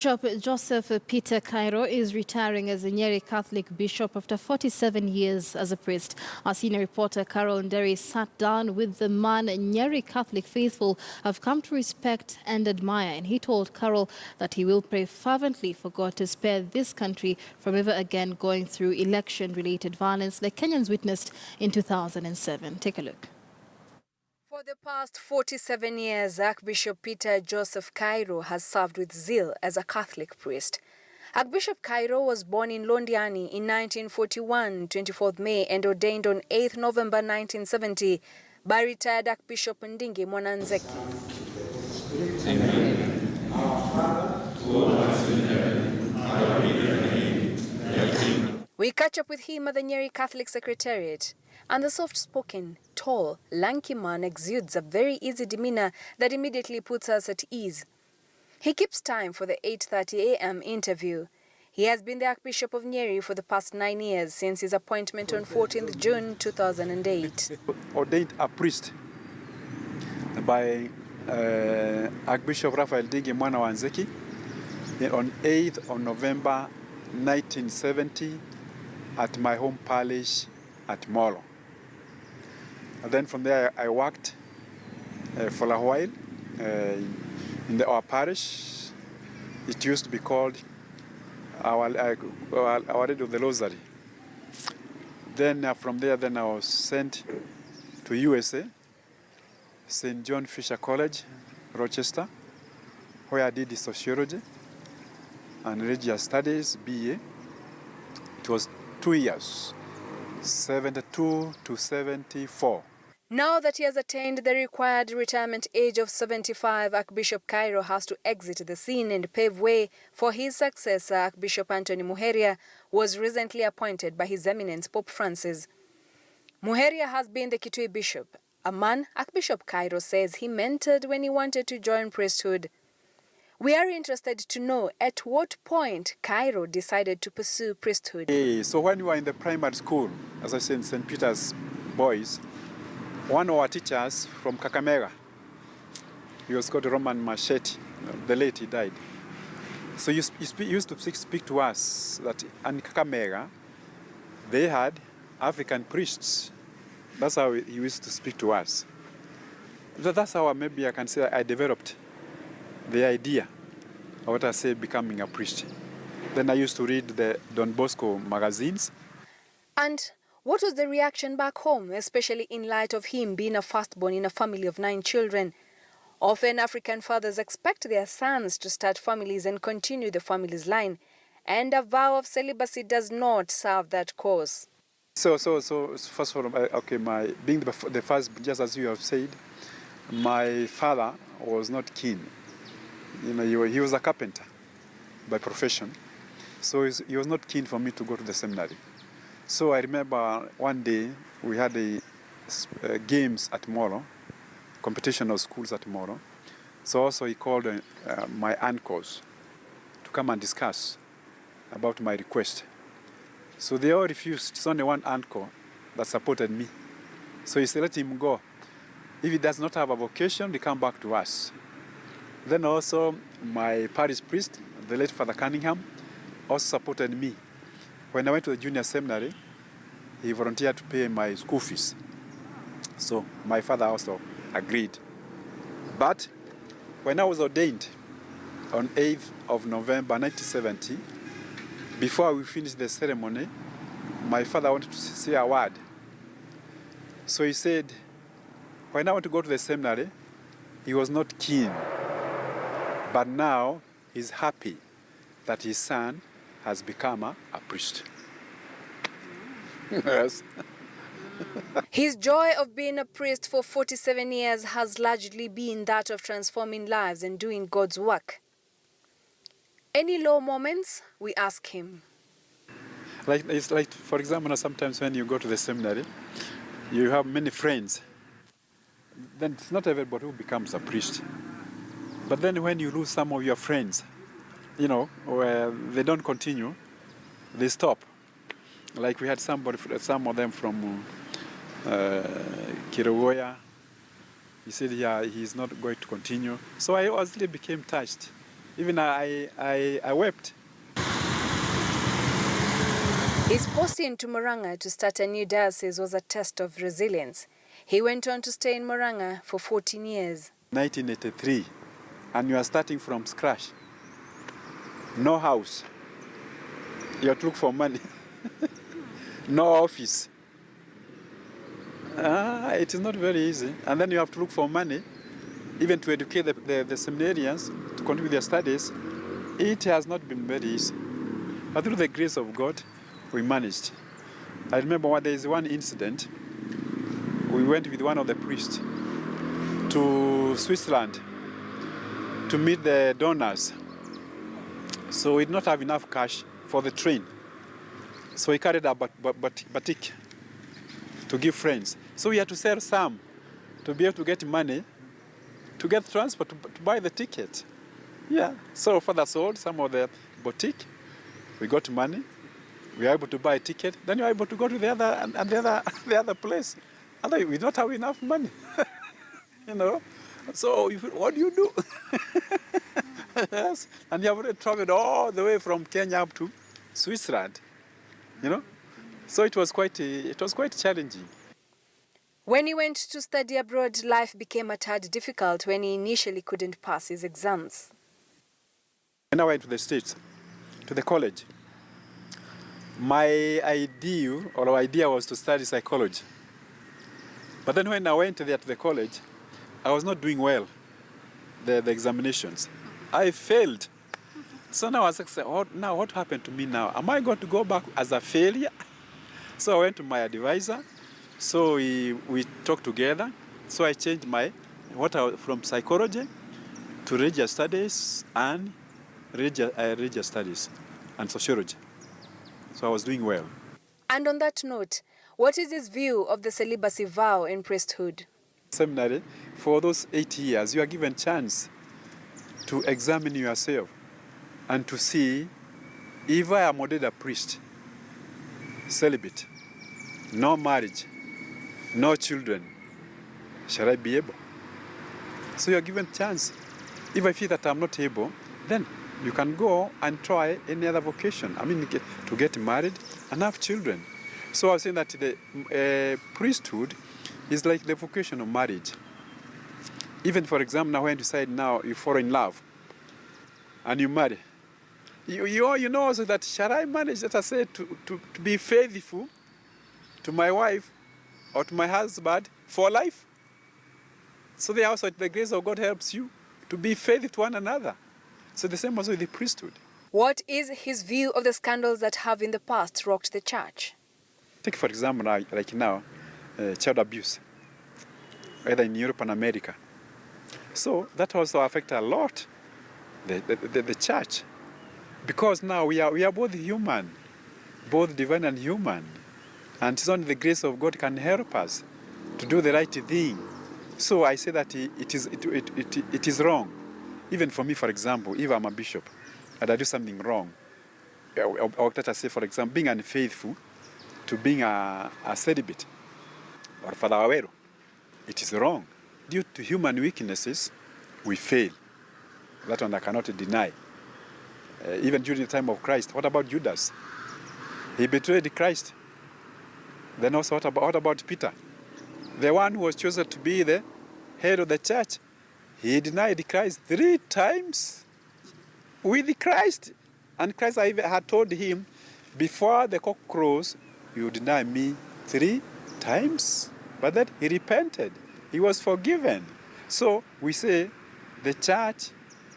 Archbishop Joseph Peter Kairu is retiring as a Nyeri Catholic bishop after 47 years as a priest. Our senior reporter Carol Nderi sat down with the man Nyeri Catholic faithful have come to respect and admire, and he told Carol that he will pray fervently for God to spare this country from ever again going through election-related violence like Kenyans witnessed in 2007. Take a look. For the past 47 years, Archbishop Peter Joseph Kairu has served with zeal as a Catholic priest. Archbishop Kairu was born in Londiani in 1941, 24th May, and ordained on 8th November 1970 by retired Archbishop Ndingi Mwananzeki. We catch up with him at the Nyeri Catholic Secretariat, and the soft-spoken, tall, lanky man exudes a very easy demeanor that immediately puts us at ease. He keeps time for the 8:30 a.m. interview. He has been the Archbishop of Nyeri for the past 9 years since his appointment on 14th June 2008. Ordained a priest by Archbishop Raphael Ndingi Mwananzeki on 8th of November 1970 at my home parish at Molo. And then from there I worked for a while in our parish. It used to be called Our Lady of the Rosary. Then from there I was sent to USA, St. John Fisher College, Rochester, where I did sociology and religious studies, BA. It was 2 years, 72 to 74. Now that he has attained the required retirement age of 75, Archbishop Kairu has to exit the scene and pave way for his successor. Archbishop Anthony Muheria was recently appointed by His Eminence Pope Francis. Muheria has been the Kitui bishop, a man Archbishop Kairu says he mentored when he wanted to join priesthood. We are interested to know at what point Kairu decided to pursue priesthood. So when we were in the primary school, as I said, in St. Peter's Boys, one of our teachers from Kakamega, he was called Roman Machete, the late he died. So he used to speak to us that in Kakamega, they had African priests. That's how he used to speak to us. That's how maybe I can say I developed the idea of what I say becoming a priest. Then I used to read the Don Bosco magazines. And what was the reaction back home, especially in light of him being a firstborn in a family of 9 children? Often African fathers expect their sons to start families and continue the family's line, and a vow of celibacy does not serve that cause. So first of all, okay, being the first, just as you have said, my father was not keen. You know, he was a carpenter by profession, so he was not keen for me to go to the seminary. So I remember one day we had games at Moro, competition of schools at Moro. So also he called my uncles to come and discuss about my request. So they all refused. It's only one uncle that supported me. So he said, let him go. If he does not have a vocation, he come back to us. Then also my parish priest, the late Father Cunningham, also supported me. When I went to the junior seminary, he volunteered to pay my school fees. So my father also agreed. But when I was ordained on 8th of November 1970, before we finished the ceremony, my father wanted to say a word. So he said, when I want to go to the seminary, he was not keen. But now he's happy that his son has become a priest. Yes. His joy of being a priest for 47 years has largely been that of transforming lives and doing God's work. Any low moments? We ask him. It's like, for example, sometimes when you go to the seminary, you have many friends. Then it's not everybody who becomes a priest. But then when you lose some of your friends, you know, where they don't continue, they stop. Like we had some of them from Kirogoya. He said, yeah, he's not going to continue. So I honestly became touched. Even I wept. His posting to Murang'a to start a new diocese was a test of resilience. He went on to stay in Murang'a for 14 years. 1983, and you are starting from scratch. No house. You have to look for money. No office. It is not very easy. And then you have to look for money, even to educate the seminarians to continue their studies. It has not been very easy. But through the grace of God, we managed. I remember there is one incident. We went with one of the priests to Switzerland to meet the donors. So we did not have enough cash for the train. So we carried a batik to give friends. So we had to sell some to be able to get money to get transport to buy the ticket. Yeah. So Father sold some of the boutique. We got money. We were able to buy a ticket. Then you were able to go to the other place. Otherwise, we don't have enough money. You know. So what do you do? Yes. And you have already traveled all the way from Kenya up to Switzerland. You know. So it was quite challenging. When he went to study abroad, life became a tad difficult when he initially couldn't pass his exams. When I went to the States, to the college, my idea was to study psychology. But then when I went there to the college, I was not doing well, the examinations. I failed. So now I was like, now what happened to me now? Am I going to go back as a failure? So I went to my advisor. So we talked together. So I changed from psychology to religious studies and religious studies and sociology. So I was doing well. And on that note, what is his view of the celibacy vow in priesthood? Seminary, for those 8 years, you are given chance to examine yourself and to see if I am ordained a priest, celibate, no marriage, no children, shall I be able? So you are given chance. If I feel that I'm not able, then you can go and try any other vocation. I mean, to get married and have children. So I was saying that the priesthood is like the vocation of marriage. Even, for example, now when you decide now you fall in love and you marry, you know also that shall I manage, let us say, to be faithful to my wife or to my husband for life? So there also the grace of God helps you to be faithful to one another. So the same also with the priesthood. What is his view of the scandals that have in the past rocked the church? Take, for example, like now, child abuse, either in Europe and America. So that also affects a lot the church. Because now we are both human, both divine and human. And it's only the grace of God can help us to do the right thing. So I say that it is wrong. Even for me, for example, if I'm a bishop and I do something wrong, or let us say, for example, being unfaithful to being a celibate or Father Awero, it is wrong. Due to human weaknesses, we fail. That one I cannot deny. Even during the time of Christ, what about Judas? He betrayed Christ. Then also, what about Peter? The one who was chosen to be the head of the church. He denied Christ 3 times with Christ. And Christ had told him, before the cock crows, you deny me 3 times. But then he repented. He was forgiven. So we say the church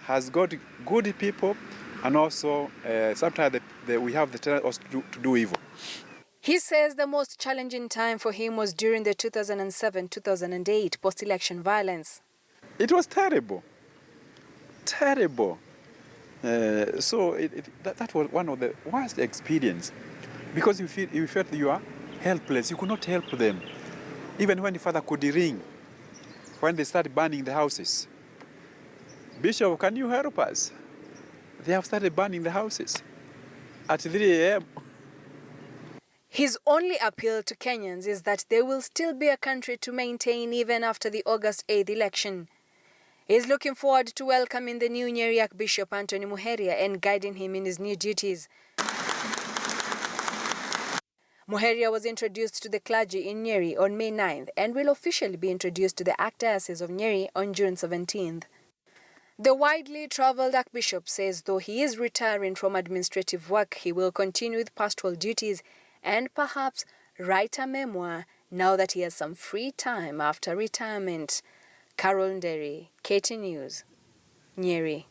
has got good people, and also sometimes we have the tendency also to do evil. He says the most challenging time for him was during the 2007-2008 post-election violence. It was terrible. Terrible. So that was one of the worst experience, because you felt you are helpless. You could not help them. Even when the father could ring, when they started burning the houses. Bishop, can you help us? They have started burning the houses at 3 a.m. His only appeal to Kenyans is that there will still be a country to maintain even after the August 8th election. He is looking forward to welcoming the new Nyeri Archbishop Anthony Muheria and guiding him in his new duties. Muheria was introduced to the clergy in Nyeri on May 9th and will officially be introduced to the Archdiocese of Nyeri on June 17th. The widely travelled Archbishop says though he is retiring from administrative work, he will continue with pastoral duties and perhaps write a memoir now that he has some free time after retirement. Carol Nderi, KT News, Nyeri.